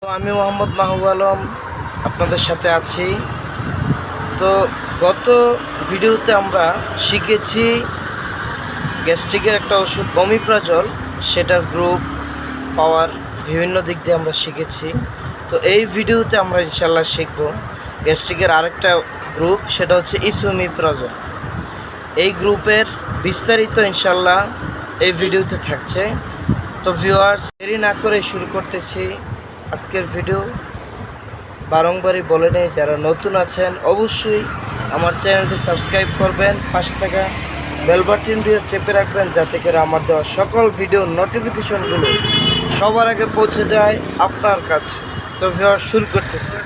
তো আমি মোহাম্মদ মাহবুব আলম আপনাদের সাথে আছি। তো গত ভিডিওতে আমরা শিখেছি গ্যাস্ট্রিকের একটা ওষুধ অমিপ্রাজল, সেটার গ্রুপ পাওয়ার বিভিন্ন দিক দিয়ে আমরা শিখেছি। তো এই ভিডিওতে আমরা ইনশাল্লাহ শিখব গ্যাস্ট্রিকের আরেকটা গ্রুপ, সেটা হচ্ছে ইসোমিপ্রাজল। এই গ্রুপের বিস্তারিত ইনশাল্লাহ এই ভিডিওতে থাকছে। তো ভিউয়ার্স, দেরি না করে শুরু করতেছি আজকের ভিডিও। বারংবারই বলে নেই, যারা নতুন আছেন অবশ্যই আমার চ্যানেলটি সাবস্ক্রাইব করবেন, পাশে থাকা বেল বাটনটিও চেপে রাখবেন, যাতে করে আমার দেওয়া সকল ভিডিও নোটিফিকেশনগুলো সবার আগে পৌঁছে যায় আপনার কাছে। তো ভিউয়ার্স, শুরু করতেছি।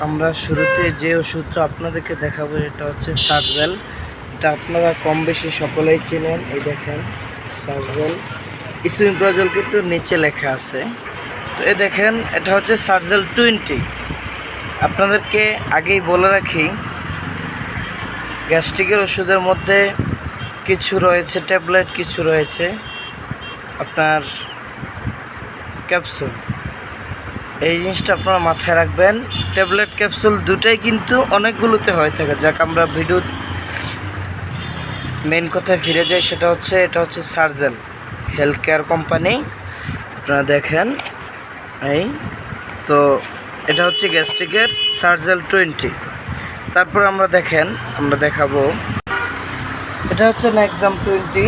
আমরা শুরুতে যে ওষুধটা আপনাদেরকে দেখাবো এটা হচ্ছে সার্জেল। এটা আপনারা কম বেশি সকলেই চেনেন। এই দেখেন সার্জেল, ইসোমিপ্রাজল কিন্তু নিচে লেখা আছে। তো এই দেখেন, এটা হচ্ছে সার্জেল 20। আপনাদেরকে আগেই বলে রাখি, গ্যাস্ট্রিকের ওষুধের মধ্যে কিছু রয়েছে ট্যাবলেট, কিছু রয়েছে আপনার ক্যাপসুল। এই জিনিসটা আপনারা মাথায় রাখবেন। ট্যাবলেট ক্যাপসুল দুটাই কিন্তু অনেকগুলোতে হয়ে থাকে। যাক, আমরা ভিডিও মেন কথায় ফিরে যাই, সেটা হচ্ছে এটা হচ্ছে সার্জেল হেলথ কেয়ার কোম্পানি। আপনারা দেখেন, এই তো এটা হচ্ছে গ্যাস্ট্রিকের সার্জেল 20। তারপর আমরা দেখাবো এটা হচ্ছে নেক্সাম 20।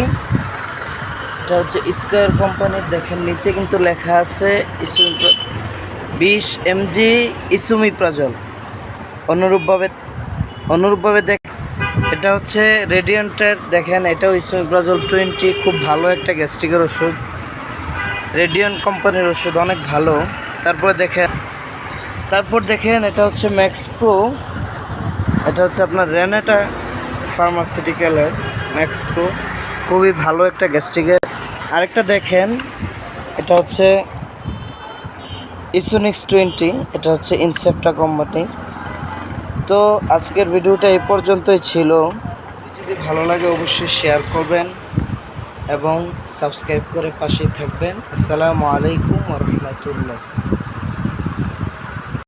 এটা হচ্ছে স্কয়ার কোম্পানির। দেখেন নিচে কিন্তু লেখা আছে 20 mg ইসোমিপ্রাজল। অনুরূপভাবে এটা হচ্ছে রেডিয়েন্টের। দেখেন এটাও ইসোমিপ্রাজল 20, খুব ভালো একটা গ্যাস্ট্রিকের ওষুধ। রেডিয়েন্ট কোম্পানির ওষুধ, অনেক ভালো। তারপর দেখেন এটা হচ্ছে ম্যাক্স প্রো। এটা হচ্ছে আপনার রেনেটা ফার্মাসিউটিক্যালের ম্যাক্স প্রো, খুবই ভালো একটা গ্যাস্ট্রিকের। আরেকটা দেখেন, এটা হচ্ছে ইসোনিক্স 20। এটা হচ্ছে ইনসেপ্টা কোম্পানি। তো আজকের ভিডিওটা এই পর্যন্তই ছিল। যদি ভালো লাগে অবশ্যই শেয়ার করবেন এবং সাবস্ক্রাইব করে পাশেই থাকবেন। আসসালামু আলাইকুম ওয়া রাহমাতুল্লাহ।